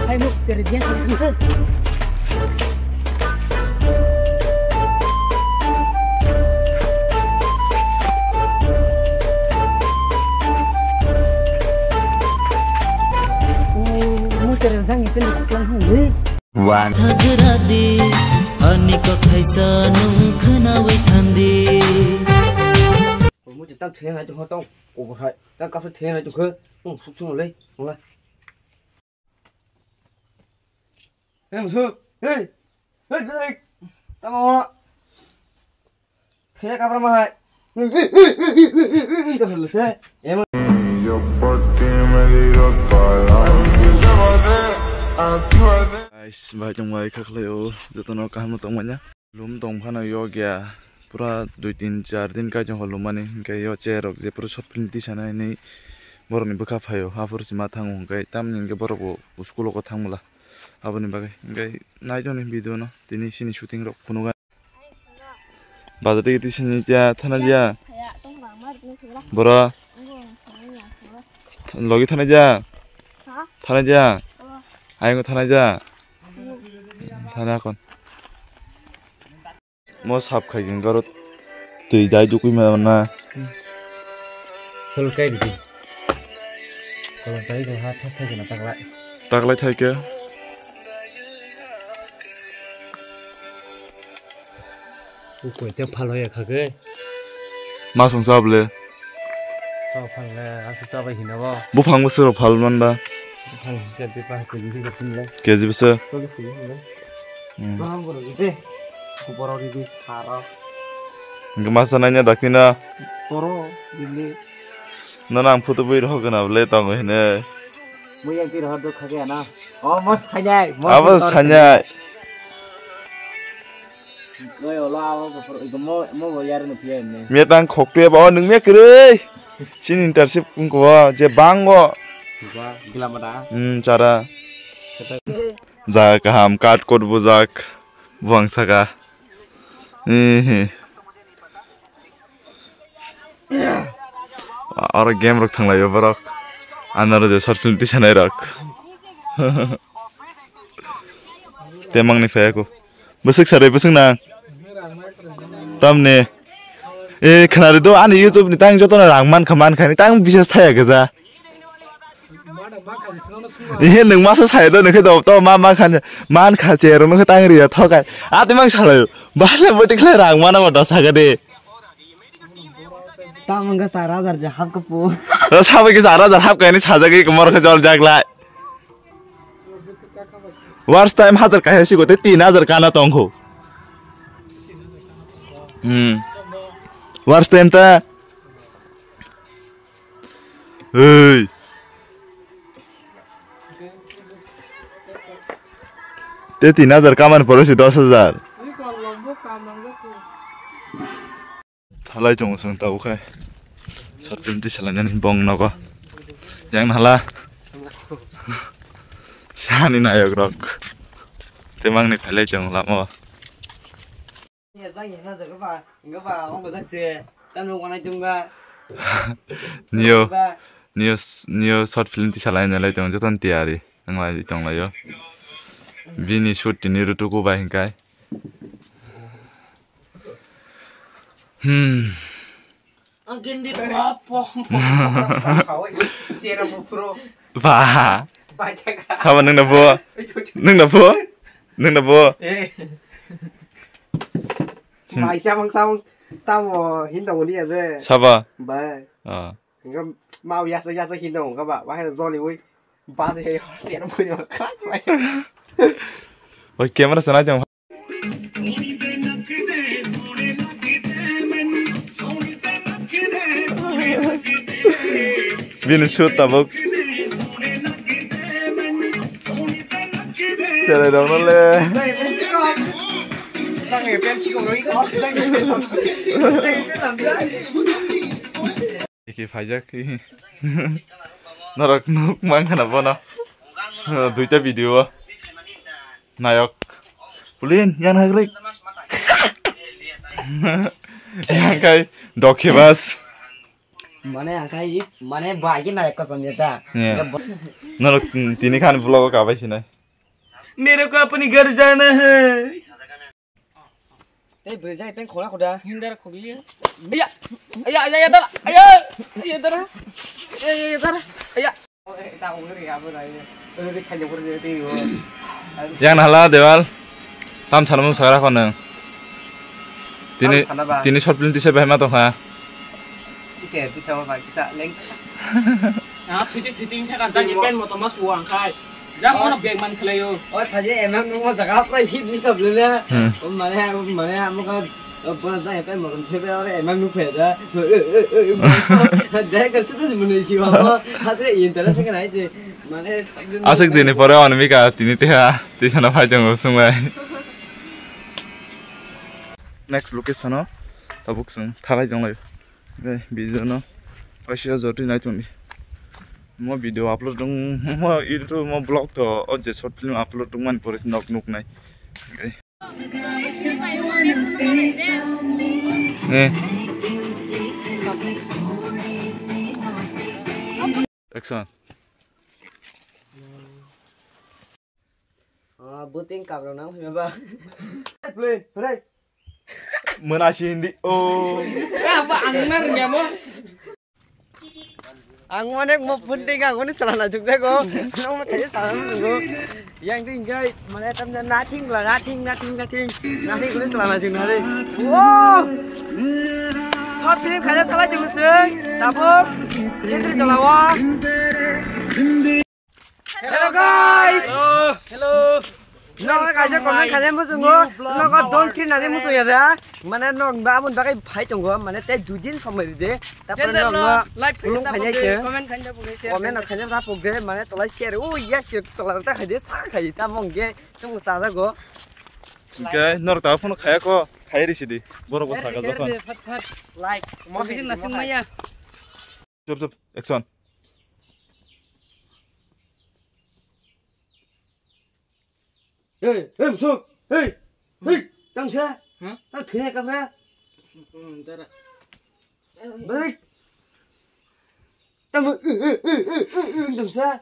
Hai mu cari dia bisa. Mu cari sang itu lang hungri. Wan thagradi ani ko khaisa nung khnawi thandi. Mu tam theng hai tu ho tong ko ba hai. Ta ka fa theng hai tu khơ. Suk sung lấy. Ngồi. Em sư, ê, cái gì? Tao mà thế cả mà hai, tao hiểu thế, em. Guys, baca mulai kak Leo, jatuh nak kamu tong mana? Lum tong pana yoga, pura 2-3 दिन का जो हलुमानी, कहीं यो चेरok, जे pura short film di sana ini, baru nih bekap hayo, hafur si matang, kayak tam nih baru ko sekolah ko thang mula. Apa nih bagai, kayak naik nih video na, ini sini syuting rok kuno kan. Baca tadi di sini aja, thana aja. Bora. Lagi thana aja. Thana aja. Ayo thana aja. Thana kon. Mau sab khai geng garut. Tui dai du kui mana. Kalau kayak gitu. Kalau tadi tuh hat hat kayak nak taklay. Taklay thay ke. Ủa tiếng phalo ya khage. Ma song sab le. Sao phalo ya, asu sao vậy hina ba? Bu phang bu sero phal man ba. Phalo jadi pa ke jadi ke tin le. Ke ji bese. Tôi đi le. Bang boro gitu. Ku boro di hara. Ngemasananya dakina. Boro ini. Nanang foto bui roh kana le tong hene. Mu yang ti roh do khage na. Oh mas khanyai. Abas khanyai. Mietang khokte bawa nung mek re. Sin internship ko je bango. Gila mada. Cara. Za kaham kat kod buzak buang saka. Orang game rok thanglai barok. Anar je short film ti sanai rok. Temang ni fe ko. Besok sare besok nang. Tamne. Kenapa itu ane YouTube ni tang joto na rangman kaman kan tang bisa saya gaza. Nung masa saya tu nung kita tahu mama kan man kacer nung kita ngeri ya tahu kan. Ati mang salah. Bahala betik lah rangman apa dosa gede. Tam enggak sarah jar jahab kepu. Sampai ke sarah jahab kan ini saja ke kemar ke jol jagla. Worst time 1000 ka sih gote 3000 kana tongho. Worst time ta. Hey. Te 3000 kaman poro si 10000. Thalai jong sang tau khai. Short film ti salanyan bong nako. Yang nala. Sani naik rok. Temang ni phalai jong lamo. Nio short film ti salai nalai jong jotan tiari nglai jong layo. Bini shoot ni rutu ko ba hingkai. Angin di apa? Siapa pro? Ba. Sama nung na po? Nung na po? Nung na po? Bài xem xong tao mà hình đồng đi à thế. Sao ba? Ba. Cái mau ya sẽ hình đồng các bạn. Hay là do liu ba thì họ sẽ nó mới được khác vậy. Ôi camera sana jong. Vini shoot tabok. Trời đâu nó lên. Đang nghề bên chỉ có nói có, đang nghề bên làm Iki pajak ini. Narak nuk mang kenapa no? Duitnya video. Nayok. Ulin yang nagrik. Yang kai dokibas. Mana kai mana bagi naik ke sana ta. Narak tini kan vlog apa sih nih? मेरे को अपनी घर जाना है Đây vừa ra bên khổ đã. हिंदर खोली अया अया अया इधर अया इधर अया इधर अया Tao không cái gì bữa nay. Đi khai nhập cái gì rồi. yang nahala dewal tam chanam sagara kono tini short film tise behma to ha Đi xe đi sao phải cái lên. à thủy thế là ra những bên một tấm mát suang khai ra món học việc mình khai yo Ôi thật chứ em không có giặc phải hít đi tập lên nha. Mà nè một cái bữa ra bên một con xe bên đó em không phải đó. Đấy cái chút gì mình đi chịu không? Thật sự yên tâm là cái này gì mà nè. asik dini pore onmika tini teha tisana phajong sungwai next location no tabuk sung thalai jonglai gai bijono paisya joti nai tuni mo video upload dung mo YouTube mo blog to oje short film upload dung man poris nok nuk nai gai action Bữa tiên cặp rồi nắng thì ba. Lên, vào đây. menasi hindi oh apa angnar nggak mau Ang mana mau penting ang mana salah nak juga ko. Nong mau thấy salah ko. Yang tu ingai mana tam dan nothing lah nothing ko salah nak juga ni. Wow. Short film khai thala juga sih. Tabuk. Ini jalawa. Hello guys. hello Nó cái sẽ còn cái này musuh ngô, nó có don tin này musuh ya dah. Mana nó ba mun pakai phai trong ngô, mana teh dujin sama dia. Tapi nó belum khai sih. Komen nak khai dah pokok, mana tolak share. Oh iya share tolak tak khai sah khai. Ta mong ge, semua sah dah go. okay nor ta phone khaya ko khairi sidi boro bo saga jokon Like, mau bikin nasi maya chop action Hey, musuh. Hey, jangan sah. Nó thế cà phê. Đây. Tao jangan sah.